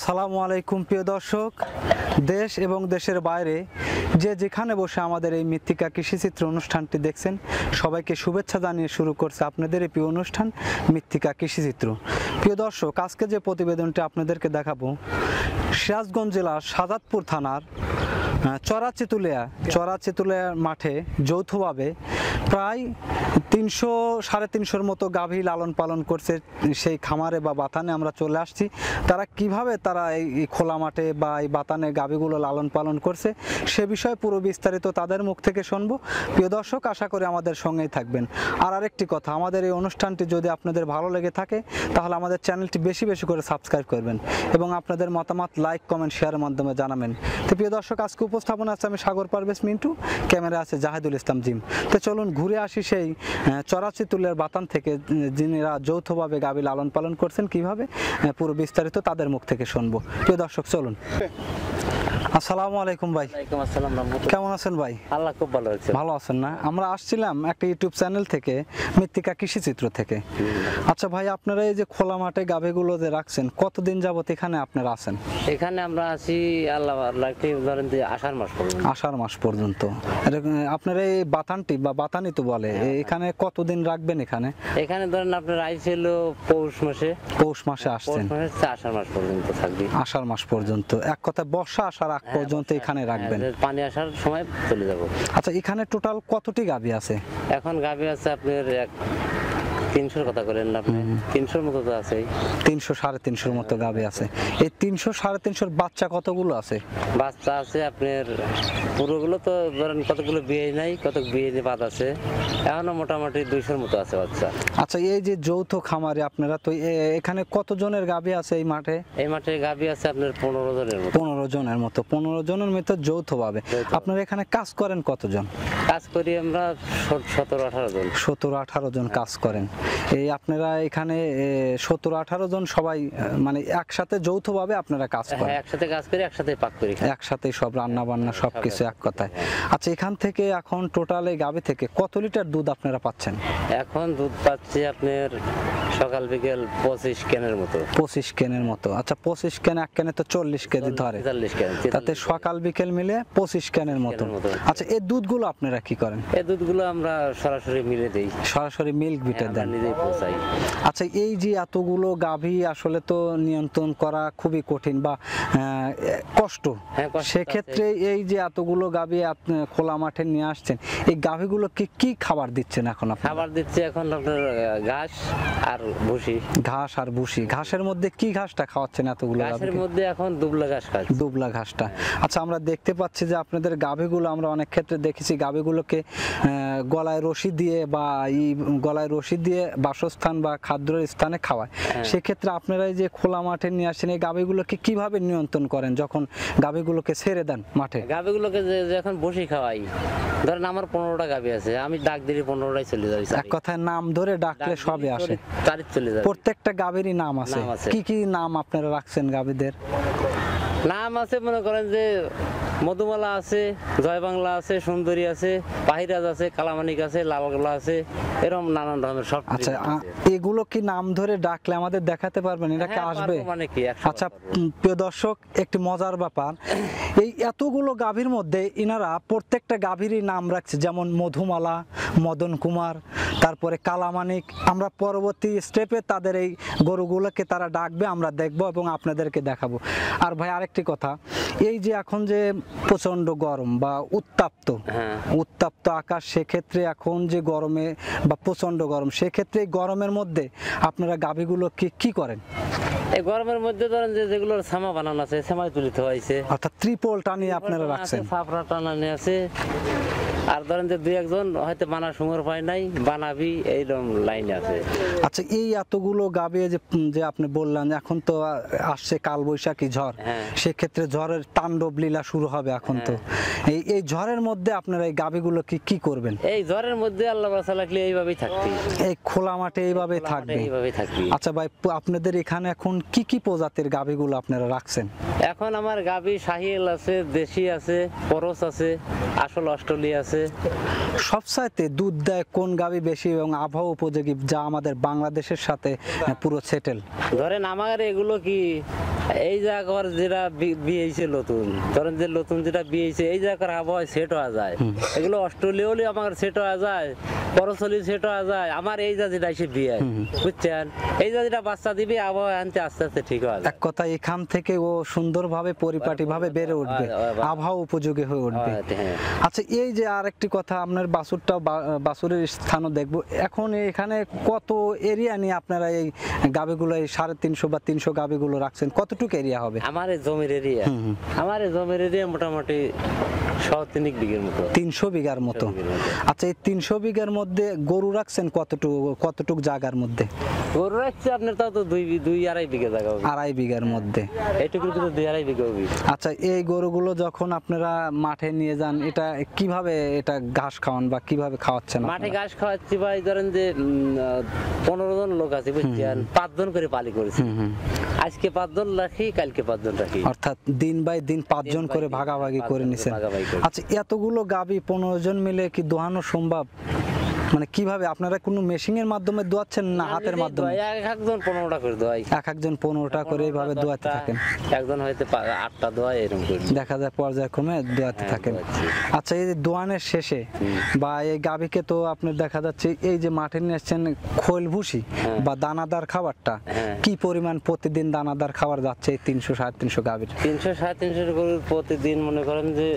আসসালামু আলাইকুম প্রিয় দর্শক, দেশ এবং দেশের বাইরে যে যেখানে বসে আমাদের এই মৃত্তিকা কৃষিচিত্র অনুষ্ঠানটি দেখছেন, সবাইকে শুভেচ্ছা জানিয়ে শুরু করছে আপনাদের এই প্রিয় অনুষ্ঠান মৃত্তিকা কৃষিচিত্র। প্রিয় দর্শক, আজকে যে প্রতিবেদনটি আপনাদেরকে দেখাবো, সিরাজগঞ্জ জেলার সাজাদপুর থানার চরাচিতুলিয়া মাঠে যৌথভাবে প্রায় 300-350 মতো গাভী লালন পালন করছে সেই খামারে বা বাতানে আমরা চলে আসছি। তারা কিভাবে এই খোলা মাঠে বা এই বাতানে গাভীগুলো লালন পালন করছে সে বিষয়ে পুরো বিস্তারিত তাদের মুখ থেকে শুনবো। প্রিয় দর্শক, আশা করি আমাদের সঙ্গেই থাকবেন। আর আরেকটি কথা, আমাদের এই অনুষ্ঠানটি যদি আপনাদের ভালো লেগে থাকে তাহলে আমাদের চ্যানেলটি বেশি বেশি করে সাবস্ক্রাইব করবেন এবং আপনাদের মতামত লাইক কমেন্ট শেয়ারের মাধ্যমে জানাবেন। তো প্রিয় দর্শক, আজকে উপস্থাপনা আছে আমি সাগর পারভেজ মিন্টু, ক্যামেরা আছে জাহিদুল ইসলাম জিম। তো চলুন ঘুরে আসি সেই চরাচিতুলিয়ার বাতান থেকে, যিনিরা যৌথভাবে গাভী লালন পালন করছেন কিভাবে, পুরো বিস্তারিত তাদের মুখ থেকে শুনবো। প্রিয় দর্শক চলুন। আসসালামু আলাইকুম ভাই। ওয়ালাইকুম আসসালাম। কেমন আছেন ভাই? আল্লাহ খুব ভালো আছে। ভালো আছেন না? আমরা আসছিলাম একটা ইউটিউব চ্যানেল থেকে, মৃত্তিকা কৃষিচিত্র থেকে। আচ্ছা ভাই, আপনারা এই যে খোলা মাঠে গাভীগুলো যে রাখছেন, কতদিন যাবত এখানে আপনারা আছেন? এখানে আমরা আছি আল্লাহ ধরেন যে আষাঢ় মাস পর্যন্ত। আষাঢ় মাস পর্যন্ত। আপনারা এই বাতানটি বা বাতানি তো বলে, এখানে কতদিন রাখবেন? এখানে ধরেন আপনার আইছিল পৌষ মাসে আসছেন, আষাঢ় মাস পর্যন্ত থাকবে। আষাঢ় মাস পর্যন্ত, এক কথায় বর্ষা আসার আগ পর্যন্ত এখানে রাখবেন। পানি আসার সময় চলে যাব। আচ্ছা, এখানে টোটাল কতটি গাভী আছে? এখন গাভী আছে আপনার 300 কথা বলেন আপনি, 300 মতো তো আছে। 300-350 মতো গাভী আছে। এই 300-350 বাচ্চা কতগুলো আছে? বাচ্চা আছে আপনার পুরোগুলো তো ধরেন কতগুলো বিয়ে নাই, কত বিয়ে বাদ আছে, এখনো মোটামুটি 200 মতো আছে বাচ্চা। আচ্ছা, এই যে যৌথ খামারে আপনারা তো এখানে কতজনের গাভী আছে এই মাঠে? এই মাঠে গাভী আছে আপনার 15 জনের মতো। 15 জনের মতো। 15 জনের মতো যৌথভাবে। আপনারা এখানে কাজ করেন কতজন? কাজ করি আমরা 17-18 জন। 17-18 জন কাজ করেন। এই আপনারা এখানে 17-18 জন সবাই মানে একসাথে যৌথভাবে আপনারা কাজ করেন? একসাথে কাজ করি, একসাথে পাক করি, একসাথে সব রান্না বান্না সবকিছু এক কথায়। আচ্ছা, এখান থেকে এখন টোটাল এই গাভী থেকে কত লিটার দুধ আপনারা পাচ্ছেন? এখন দুধ পাচ্ছি আপনার সকাল বিকেল 25 ক্যানের মতো। 25 ক্যানের মতো। আচ্ছা, 25 ক্যান, এক ক্যানে তো 40 কেজি ধরে, 40 ক্যান, তাতে সকাল বিকেল মিলে 25 ক্যানের মতো। আচ্ছা, এই দুধগুলো আপনারা কি করেন? এই দুধগুলো আমরা সরাসরি মিলে দেই। সরাসরি মিল্ক বিটার দেন? নিজেই পৌঁছাই। আচ্ছা, এই যে এতগুলো গাভী আসলে তো নিয়ন্ত্রণ করা খুবই কঠিন বা কষ্ট। সেক্ষেত্রে এই যে এতগুলো গাভী আপনি খোলা মাঠে নিয়ে আসছেন, এই গাভীগুলোকে কি খাবার দিচ্ছেন এখন? খাবার দিচ্ছে এখন আপনার ঘাস আর ভুসি। ঘাস আর ভুসি। ঘাসের মধ্যে কি ঘাসটা খাওয়াচ্ছেন এতগুলো? ঘাসের মধ্যে এখন দুবলা ঘাস খাচ্ছে। দুবলা ঘাসটা। আচ্ছা, আমরা দেখতে পাচ্ছি যে আপনাদের গাভীগুলো, আমরা অনেক ক্ষেত্রে দেখেছি গাভীগুলোকে গলায় রশি দিয়ে বা গলায় রশি দিয়ে বাসস্থান বা খাদ্যের স্থানে খাওয়ায়। সেক্ষেত্রে আপনারা এই যে খোলা মাঠে নিয়ে আসছেন, এই গাভীগুলোকে কিভাবে নিয়ন্ত্রণ করেন যখন গাভীগুলোকে ছেড়ে দেন মাঠে? গাভীগুলোকে যখন বসি খাওয়াই, ধরেন আমার 15টা গাভী আছে, আমি ডাক দিলে 15টাই চলে যাবে। এক কথায় নাম ধরে ডাকলে সবে আসে, তারিখ চলে যাবে। প্রত্যেকটা গাভীরই নাম আছে। কি কি নাম আপনারা রাখছেন গাভীদের? নাম আছে মনে করেন যে মধুমালা আছে, জয় বাংলা আছে, সুন্দরী আছে, পাহিরাজ আছে, কালামানিক আছে, লালগোলা আছে, এরকম নানান ধরনের সব। আচ্ছা, এগুলো কি নাম ধরে ডাকলে আমাদের দেখাতে পারবেন? এটা কি আসবে? মানে কি? আচ্ছা প্রিয় দর্শক, একটি মজার ব্যাপার, এই এতগুলো গাভীর মধ্যে ইনারা প্রত্যেকটা গাভীরই নাম রাখছে, যেমন মধুমালা, মদন কুমার, তারপরে কালামানিক। আমরা পরবর্তী স্টেপে তাদের এই গরুগুলোকে তারা ডাকবে, আমরা দেখব এবং আপনাদেরকে দেখাবো। আর ভাই আরেকটি কথা, এই যে এখন যে প্রচন্ড গরম বা উত্তাপ্ত আকাশ, সেক্ষেত্রে এখন যে গরমে বা প্রচন্ড গরম, সেক্ষেত্রে এই গরমের মধ্যে আপনারা গাভীগুলো কি করেন? এই গরমের মধ্যে ধরেন যে যেগুলোর ছামা বানানো আছে, ছামায় তুলিত হয়েছে, অর্থাৎ ত্রিপল টানিয়ে আপনারা রাখছেন? ছাপড়া টানানো আছে। আর ধরেন যে 2-1 জন হয়তো বানার সময় পায় নাই, বানাবি, এইরকম লাইন আছে। আচ্ছা, এই এতগুলো গাভী যে আপনি বললেন, এখন তো আসছে কালবৈশাখী ঝড়, সেক্ষেত্রে ঝড়ের তাণ্ডব লীলা শুরু হবে এখন। তো এই ঝড়ের মধ্যে আপনারা এই গাভীগুলো কি করবেন? এই ঝড়ের মধ্যে আল্লাহ বাঁচা লাগলে এইভাবেই থাকবে, এই খোলা মাঠে এইভাবেই থাকবে। আচ্ছা ভাই, আপনাদের এখানে এখন কি প্রজাতির গাভীগুলো আপনারা রাখছেন? এখন আমার গাভী শাহিওয়াল আছে, দেশি আছে, করস আছে, আসল অস্ট্রেলিয়া আছে। সবচাইতে দুধ দেয় কোন গাভী বেশি এবং আবহাওয়া উপযোগী, যা আমাদের বাংলাদেশের সাথে পুরো সেটেল? ধরেন আমার এগুলো কি এই জায়গার যেটা বিয়েছে নতুন, ধরেন যে নতুন যেটা বিয়েছে এই জায়গার আবহাওয়া সেট হওয়া যায়, এগুলো অস্ট্রেলিয়া হলে আমার সেট হওয়া যায়, পরশলি সেট হওয়া যায়। আমার এই জাতিটা এসে বিয়ে, বুঝছেন, এই জাতিটা বাচ্চা দিবে, আবহাওয়া আনতে আস্তে আস্তে ঠিক হওয়া যায়। এক কথা এখান থেকে ও সুন্দরভাবে পরিপাটিভাবে বেড়ে উঠবে, আবহাওয়া উপযোগী হয়ে উঠবে। হ্যাঁ। আচ্ছা, এই যে আরেকটি কথা, আপনার বাছুরটা বাছুরের স্থানও দেখবো। এখন এখানে কত এরিয়া নিয়ে আপনারা এই গাবিগুলো, এই 350 বা 300 গাবিগুলো রাখছেন, কতটুকু এরিয়া হবে? আমার এই জমির এরিয়া, আমার এই জমির এরিয়া মোটামুটি 3 বিঘের মতো। 300 বিঘার মতো। আচ্ছা, এই 300 বিঘার মধ্যে গরু রাখছেন কতটুকু জায়গার মধ্যে? গরু রাখছে আপনার তাও তো 2-2.5 বিঘা জায়গা হবে। 2.5 বিঘার মধ্যে। এইটুকুর কিন্তু 2-2.5 বিঘা হবে। আচ্ছা, এই গরুগুলো যখন আপনারা মাঠে নিয়ে যান, এটা কিভাবে এটা ঘাস খাওয়ান বা কিভাবে খাওয়াচ্ছেন? মাঠে ঘাস খাওয়াচ্ছি ভাই, ধরেন যে 15 জন লোক আছে, বুঝছেন, 5 জন করে পালি করেছি। আজকে 5 জন রাখি, কালকে 5 জন রাখি, অর্থাৎ দিন বাই দিন 5 জন করে ভাগাভাগি করে নিছেন। আচ্ছা, এতগুলো গাবি 15 জন মিলে কি দোহানো সম্ভব? মানে কিভাবে আপনারা কোনো মেশিনের মাধ্যমে দোয়াচ্ছেন না হাতের মাধ্যমে? একজন 15টা করে দোয়াই, একজন 15টা করে এইভাবে দোয়াতে থাকেন। একজন হয়তো 8টা দোয়াই, এরকম করে দেখা যায় পর্যায়ক্রমে দোয়াতে থাকেন। আচ্ছা, এই যে দোয়ানের শেষে বা এই গাবিকে তো আপনার দেখা যাচ্ছে এই যে মাঠে নিয়ে আসছেন খোল ভুসি বা দানাদার খাবারটা, কি পরিমাণ প্রতিদিন দানাদার খাবার যাচ্ছে এই 300-350 গাবির? 300-350 করে প্রতিদিন, মনে করেন যে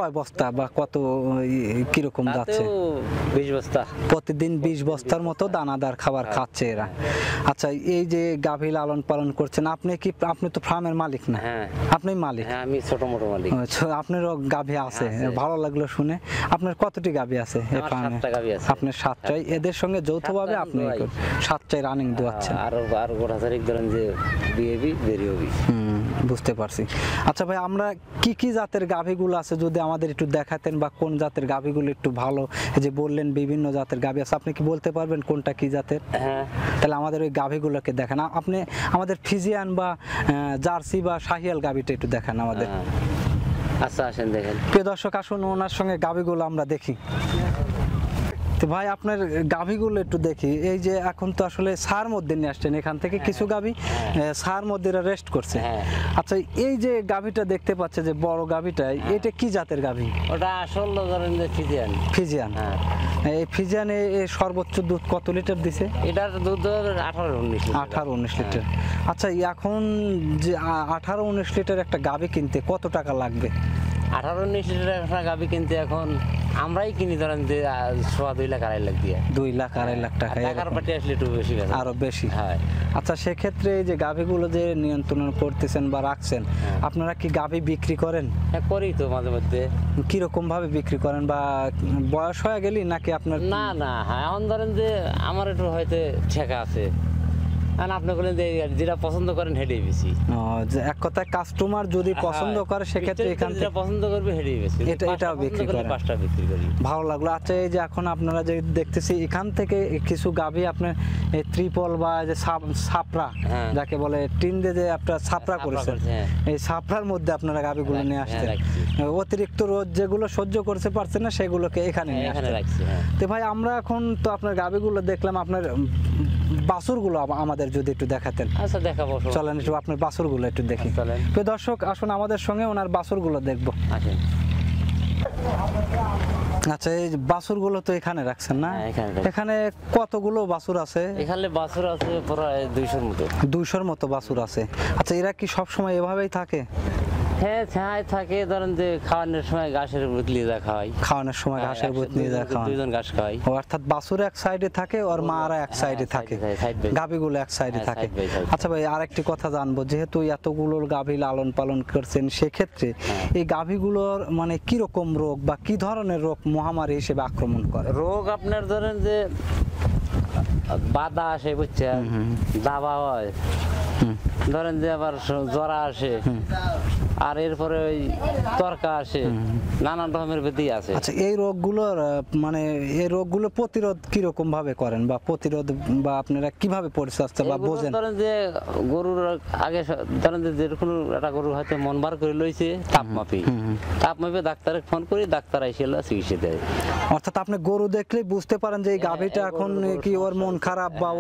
কয় বস্তা বা কত কিরকম যাচ্ছে? 20 বস্তা প্রতিদিন 20 বস্তার মতো দানাদার খাবার খাচ্ছে এরা। আচ্ছা, এই যে গাভী লালন পালন করছেন, আপনি তো ফার্মের মালিক না? হ্যাঁ, আপনি মালিক। হ্যাঁ, আমি ছোট মোটো মালিক। আচ্ছা, আপনারও গাভী আছে, ভালো লাগলো শুনে। আপনার কতটি গাভী আছে এই ফার্মে? 7টা গাভী আছে। আপনার 7টাই, এদের সঙ্গে যৌথভাবে আপনি 7টাই রানিং দোয়াচ্ছেন? আর গোটা তারিখ ধরেন যে বিয়েবি দেরি হবি। বুঝতে পারছি। আচ্ছা ভাই, আমরা কি জাতের গাভীগুলো আছে যদি আমাদের একটু দেখাতেন, বা কোন জাতের গাভীগুলো একটু ভালো? এই যে বললেন বিভিন্ন জাতের গাভী আছে, আপনি কি বলতে পারবেন কোনটা কি জাতের? হ্যাঁ, তাহলে আমাদের ওই গাভীগুলোকে দেখান। আপনি আমাদের ফিজিয়ান বা জার্সি বা শাহিয়াল গাভীটা একটু দেখান আমাদের। আচ্ছা, আসেন দেখেন। প্রিয় দর্শক, আসুন ওনার সঙ্গে গাভীগুলো আমরা দেখি। তো ভাই, আপনার গাভীগুলো একটু দেখি। এই যে এখন তো আসলে সার মধ্যে নিয়ে আসছেন, এখান থেকে কিছু গাভী সার মধ্যে রেস্ট করছে। আচ্ছা, এই যে গাভীটা দেখতে পাচ্ছে যে বড় গাভীটা, এটা কি জাতের গাভী? ওটা আসল ধরেন যে ফিজিয়ান। ফিজিয়ান। এই ফিজিয়ানে সর্বোচ্চ দুধ কত লিটার দিছে? এটার দুধ 18-19 লিটার। আচ্ছা, এখন যে 18-19 লিটার একটা গাভী কিনতে কত টাকা লাগবে? 18-19 লিটার একটা গাভী কিনতে এখন আমরাই কিনি ধরেন যে 2.5 লাখ 2.5 লাখ দিয়ে। 2 লাখ 2.5 লাখ টাকা। টাকার পাটি আসলে একটু বেশি, আরো বেশি। হ্যাঁ। আচ্ছা, সেক্ষেত্রে এই যে গাভীগুলো যে নিয়ন্ত্রণ করতেছেন বা রাখছেন, আপনারা কি গাভী বিক্রি করেন? হ্যাঁ, করি তো মাঝে মধ্যে। কিরকম ভাবে বিক্রি করেন, বা বয়স হয়ে গেলি নাকি আপনার? না, হ্যাঁ, এখন ধরেন যে আমার একটু হয়তো ঠেকা আছে, আর আপনি বলেন যে যেটা পছন্দ করেন হেডেই বেশি। এক কথায় কাস্টমার যদি পছন্দ করে সেক্ষেত্রে এখান থেকে পছন্দ করবে হেডেই বেশি। এটাও বিক্রি করেন? 5টা বিক্রি করি। ভালো লাগলো। আচ্ছা, এই যে এখন আপনারা যে দেখতেছি এখান থেকে কিছু গাভী আপনার এই ত্রিপল বা যে ছাপরা, যাকে বলে টিন দিয়ে যে আপনারা ছাপরা করেছেন, এই ছাপরার মধ্যে আপনারা গাভীগুলো নিয়ে আসছেন। অতিরিক্ত রোদ যেগুলো সহ্য করতে পারছেন না সেগুলোকে এখানে নিয়ে আসছেন। তো ভাই, আমরা এখন তো আপনার গাভীগুলো দেখলাম, আপনার বাছুরগুলো আমাদের যদি একটু দেখাতেন। আচ্ছা, দেখাবো, চলেন একটু আপনার বাছুরগুলো একটু দেখি। তো দর্শক, আসুন আমাদের সঙ্গে ওনার বাছুরগুলো দেখবো। আচ্ছা, এই বাছুরগুলো তো এখানে রাখছেন না? এখানে কতগুলো বাছুর আছে? এখানে বাছুর আছে প্রায় 200-র মতো। 200-র মতো বাছুর আছে। আচ্ছা, এরা কি সব সময় এভাবেই থাকে? হ্যাঁ, ছায় থাকে, ধরেন যে খাওয়ানোর সময় ঘাসের বুত নিয়ে যা খাওয়াই। খাওয়ানোর সময় ঘাসের বুত নিয়ে যা খাওয়াই, 2 জন ঘাস খাওয়াই। অর্থাৎ বাছুর এক সাইডে থাকে আর মারা এক সাইডে থাকে, গাভীগুলো এক সাইডে থাকে। আচ্ছা ভাই, আরেকটি কথা জানবো, যেহেতু এতগুলোর গাভী লালন পালন করছেন, সেক্ষেত্রে এই গাভীগুলোর মানে কি রকম রোগ বা কি ধরনের রোগ মহামারী হিসেবে আক্রমণ করে? রোগ আপনার ধরেন যে বাদা আসে, বুঝছেন, দাবা হয়, ধরেন যে আবার জ্বরা আসে, আর এরপরে ওই তরকা আসে, নানান রকমের ব্যাধি আছে। আচ্ছা, এই রোগগুলোর মানে এই রোগগুলো প্রতিরোধ কিরকম ভাবে করেন, বা প্রতিরোধ বা আপনারা কিভাবে পরিচর্যা বা এগুলো বোঝেন? ধরেন যে গরুর আগে ধরেন যে যেরকম একটা গরু হয়তো মন বার করে লইছে, তাপ মাপি, তাপ মাপে ডাক্তারে ফোন করি, ডাক্তার এসে চিকিৎসা দেয়। অর্থাৎ আপনি গরু দেখলেই বুঝতে পারেন যে এই গাভীটা এই এখন গরুর কি ওর মন খারাপ বা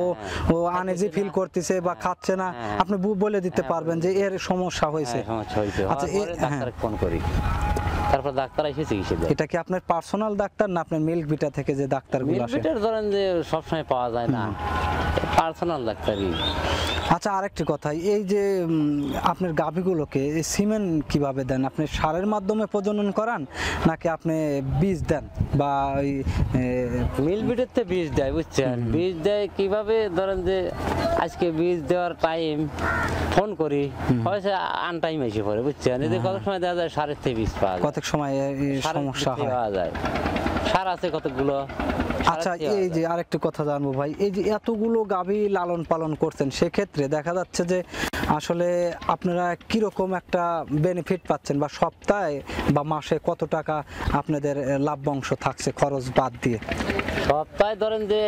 ও আনইজি ফিল করতেছে বা খাচ্ছে না, আপনি বলে দিতে পারবেন যে এর সমস্যা হয়েছে। সমস্যা হয়েছে, আচ্ছা, ডাক্তারে ফোন করি, তারপর ডাক্তার এসে চিকিৎসা দেয়। এটা কি আপনার পার্সোনাল ডাক্তার না আপনার মিল্ক বিটা থেকে যে ডাক্তারগুলো আসে? মিলবিটার ধরেন যে সবসময় পাওয়া যায় না, পার্সোনাল ডাক্তারই। আচ্ছা, আরেকটি কথা, এই যে আপনার গাভীগুলোকে সিমেন্ট কিভাবে দেন? আপনি সারের মাধ্যমে প্রজনন করান নাকি আপনি বীজ দেন, বা ওই মিলবিটের তো বীজ দেয়, বুঝছেন? বীজ দেয় কিভাবে, ধরেন যে আজকে বীজ দেওয়ার টাইম ফোন করি, হয়তো আন টাইম এসে পড়ে, বুঝছেন? এতে কত সময় দেখা যায় সারের থেকে বীজ পাওয়া যায়, কত সময় এই সারের সমস্যা থেকে হয়? পাওয়া যায়, সার আছে কতগুলো। আচ্ছা, এই যে আরেকটি কথা জানবো ভাই, এই যে এতগুলো গাভী লালন পালন করছেন, সেক্ষেত্রে দেখা যাচ্ছে যে আসলে আপনারা কিরকম একটা বেনিফিট পাচ্ছেন, বা সপ্তাহে বা মাসে কত টাকা আপনাদের লাভ্যাংশ থাকছে খরচ বাদ দিয়ে? সপ্তাহে ধরেন যে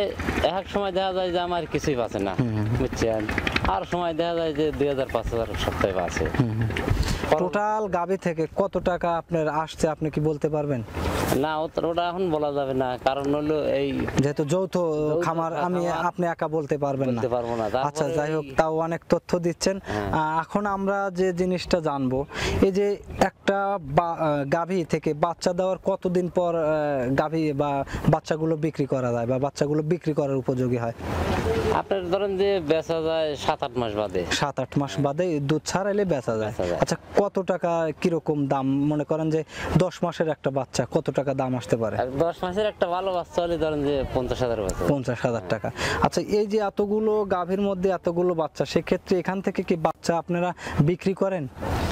এক সময় দেখা যায় যে আমার কিছুই পাচ্ছে না, বুঝছেন? আর সময় দেখা যায় যে 2000-5000 সপ্তাহে পাচ্ছে। টোটাল গাভী থেকে কত টাকা আপনার আসছে আপনি কি বলতে পারবেন? না, ওটা এখন বলা যাবে না, কারণ হলো এই যেহেতু যৌথ খামার, আপনি একা বলতে পারবেন না। বলতে পারবো না। আচ্ছা, তারপরে যাই হোক, তাও অনেক তথ্য দিচ্ছেন। এখন আমরা যে জিনিসটা জানবো, এই যে একটা গাভী থেকে বাচ্চা দেওয়ার কতদিন পর গাভী বা বাচ্চাগুলো বিক্রি করা যায়, বা বাচ্চাগুলো বিক্রি করার উপযোগী হয়? আপনার ধরেন যে বেচা যায় 7-8 মাস বাদে। 7-8 মাস বাদে দুধ ছাড়াইলে বেচা যায়। বেচা যায়। আচ্ছা, কত টাকা কিরকম দাম? মনে করেন যে 10 মাসের একটা বাচ্চা, কত টাকা দাম আসতে পারে? আর 10 মাসের একটা ভালো বাচ্চা হলে ধরেন যে 50,000 বাচ্চা। 50,000 টাকা। আচ্ছা, এই যে এতগুলো গাভীর মধ্যে এতগুলো বাচ্চা, সেক্ষেত্রে এখান থেকে কি বাচ্চা আপনারা বিক্রি করেন?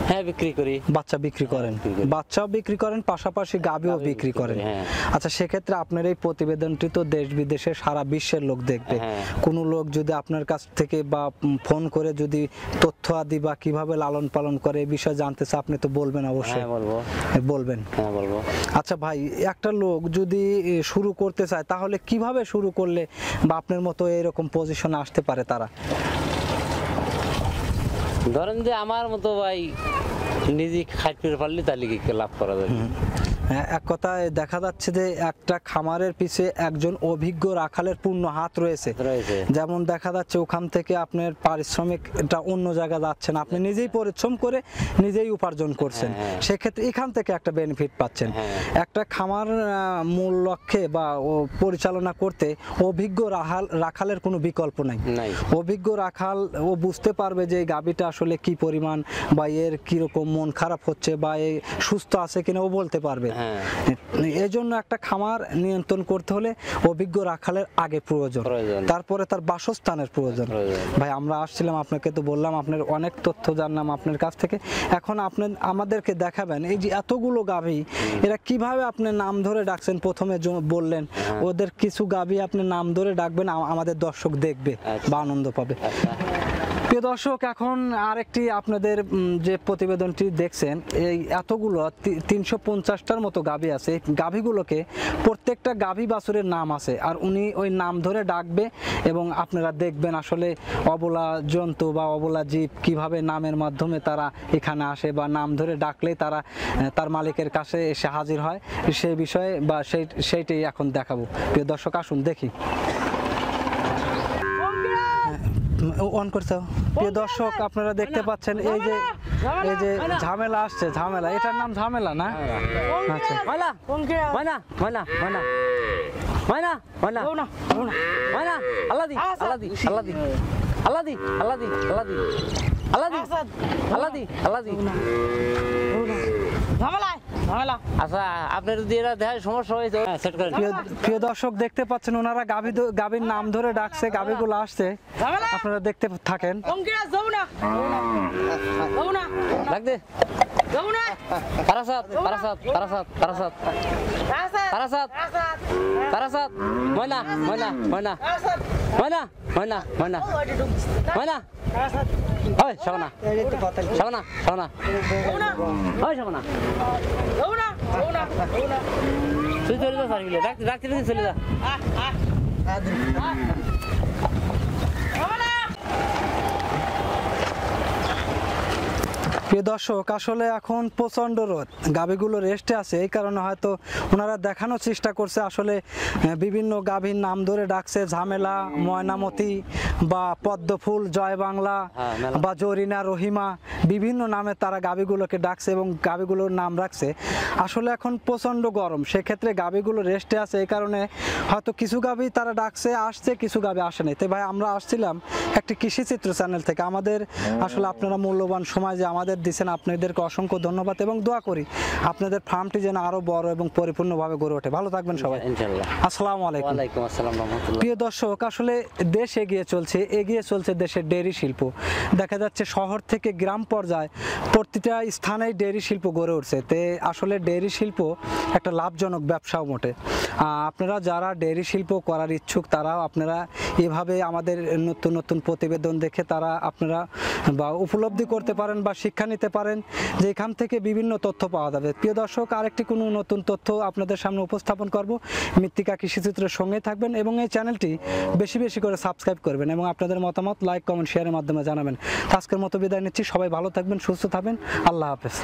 হ্যাঁ, বিক্রি করি। বাচ্চা বিক্রি করেন, বিক্রি করি। বাচ্চাও বিক্রি করেন, পাশাপাশি গাভীও গাভী বিক্রি বিক্রি করেন। করি, হ্যাঁ। আচ্ছা, সেক্ষেত্রে আপনার এই প্রতিবেদনটি তো দেশ বিদেশে সারা বিশ্বের লোক দেখবে। হ্যাঁ। কোনো লোক যদি আপনার কাছ থেকে বা ফোন করে যদি তথ্য আদি বা কিভাবে লালন পালন করে এই বিষয়ে জানতে চায়, আপনি তো বলবেন অবশ্যই। হ্যাঁ, বলবো। বলবেন। হ্যাঁ, বলবো। আচ্ছা ভাই, একটা লোক যদি শুরু করতে চায়, তাহলে কিভাবে শুরু করলে বা আপনার মতো এরকম পজিশনে আসতে পারে তারা? ধরেন যে আমার মতো ভাই নিজে খাইতে পারলে তাহলে কি লাভ করা যাবে। এক কথায় দেখা যাচ্ছে যে একটা খামারের পিছে একজন অভিজ্ঞ রাখালের পূর্ণ হাত রয়েছে। যেমন দেখা যাচ্ছে ওখান থেকে আপনার পারিশ্রমিকটা অন্য জায়গায় যাচ্ছে না, আপনি নিজেই পরিশ্রম করে নিজেই উপার্জন করছেন, সেক্ষেত্রে এখান থেকে একটা বেনিফিট পাচ্ছেন। একটা খামার মূল লক্ষ্যে বা পরিচালনা করতে অভিজ্ঞ রাখালের কোনো বিকল্প নাই। অভিজ্ঞ রাখাল ও বুঝতে পারবে যে এই গাভীটা আসলে কি পরিমাণ, বা এর কিরকম মন খারাপ হচ্ছে, বা এই সুস্থ আছে কিনা ও বলতে পারবে। এই জন্য একটা খামার নিয়ন্ত্রণ করতে হলে অভিজ্ঞ রাখালের আগে প্রয়োজন, তারপরে তার বাসস্থানের প্রয়োজন। ভাই, আমরা আসছিলাম, আপনাকে তো বললাম, আপনার অনেক তথ্য জানলাম আপনার কাছ থেকে। এখন আপনি আমাদেরকে দেখাবেন এই যে এতগুলো গাভী, এরা কিভাবে আপনি নাম ধরে ডাকছেন, প্রথমে বললেন ওদের কিছু গাভী আপনি নাম ধরে ডাকবেন, আমাদের দর্শক দেখবে বা আনন্দ পাবে। প্রিয় দর্শক, এখন আরেকটি আপনাদের যে প্রতিবেদনটি দেখছেন, এই এতগুলো 350টার মতো গাভী আছে। গাভীগুলোকে প্রত্যেকটা গাভী বাছুরের নাম আছে, আর উনি ওই নাম ধরে ডাকবে এবং আপনারা দেখবেন আসলে অবলা জন্তু বা অবলা জীব কিভাবে নামের মাধ্যমে তারা এখানে আসে, বা নাম ধরে ডাকলেই তারা তার মালিকের কাছে এসে হাজির হয়, সেই বিষয়ে বা সেইটাই এখন দেখাবো। প্রিয় দর্শক, আসুন দেখি। অন করতে। প্রিয় দর্শক, আপনারা দেখতে পাচ্ছেন এই যে ঝামেলা আসছে, ঝামেলা, এটার নাম ঝামেলা না? আচ্ছা, ময়না ময়না ময়না ময়না ময়না ময়না ময়না আল্লাদি আল্লাদি আল্লাদি আল্লাদি আল্লাদি আল্লাদি আল্লাদি আল্লাদি আল্লাদি আচ্ছা, আপনার যদি এটা দেখার সমস্যা হয়েছে সেট করেন। প্রিয় দর্শক, দেখতে পাচ্ছেন ওনারা গাভীর নাম ধরে ডাকছে, গাভীগুলো আসছে, আপনারা দেখতে থাকেন। ডাক দে। তারাসাত তারাসাত তারাসাত তারাসাত তারাসাত তারাসাত ময়না ময়না ময়না ময়না ময়না ময়না ময়না ওই শাবানা শাবানা শাবানা ওই শাবানা তুই চলে যা সার্ভিলে ডাক্তার চলে যা প্রিয় দর্শক, আসলে এখন প্রচণ্ড রোদ, গাভীগুলো রেস্টে আছে, এই কারণে হয়তো ওনারা দেখানোর চেষ্টা করছে। আসলে বিভিন্ন গাভীর নাম ধরে ডাকছে, ঝামেলা, ময়নামতি বা পদ্মফুল, জয় বাংলা বা জরিনা, রহিমা, বিভিন্ন নামে তারা গাভীগুলোকে ডাকছে এবং গাভীগুলোর নাম রাখছে। আসলে এখন প্রচণ্ড গরম, সেক্ষেত্রে গাভীগুলো রেস্টে আছে, এই কারণে হয়তো কিছু গাভী তারা ডাকছে আসছে, কিছু গাভী আসে নাই। তাই ভাই আমরা আসছিলাম একটি কৃষিচিত্র চ্যানেল থেকে। আমাদের আসলে আপনারা মূল্যবান সময় যে আমাদের দিচ্ছেন, আপনাদেরকে অসংখ্য ধন্যবাদ এবং দোয়া করি আপনাদের ফার্মটি যেন আরো বড় এবং পরিপূর্ণভাবে গড়ে ওঠে। ভালো থাকবেন সবাই, ইনশাআল্লাহ। আসসালামু আলাইকুম। ওয়ালাইকুম আসসালাম রাহমাতুল্লাহ। প্রিয় দর্শক, আসলে দেশ এগিয়ে চলছে দেশের ডেয়ারি শিল্প। দেখা যাচ্ছে শহর থেকে গ্রাম পর্যায়ে প্রতিটা স্থানেই ডেয়ারি শিল্প গড়ে উঠছে। তে আসলে ডেয়ারি শিল্প একটা লাভজনক ব্যবসাও বটে। আপনারা যারা ডেয়ারি শিল্প করার ইচ্ছুক, তারাও আপনারা এভাবে আমাদের নতুন নতুন প্রতিবেদন দেখে তারা আপনারা বা উপলব্ধি করতে পারেন বা শিক্ষা নিতে পারেন যে এখান থেকে বিভিন্ন তথ্য পাওয়া যাবে। প্রিয় দর্শক, আরেকটি কোনো নতুন তথ্য আপনাদের সামনে উপস্থাপন করব। মৃত্তিকা কৃষিচিত্রের সঙ্গে থাকবেন এবং এই চ্যানেলটি বেশি বেশি করে সাবস্ক্রাইব করবেন এবং আপনাদের মতামত লাইক, কমেন্ট, শেয়ারের মাধ্যমে জানাবেন। আজকের মতো বিদায় নিচ্ছি, সবাই ভালো থাকবেন, সুস্থ থাকবেন, আল্লাহ হাফেজ।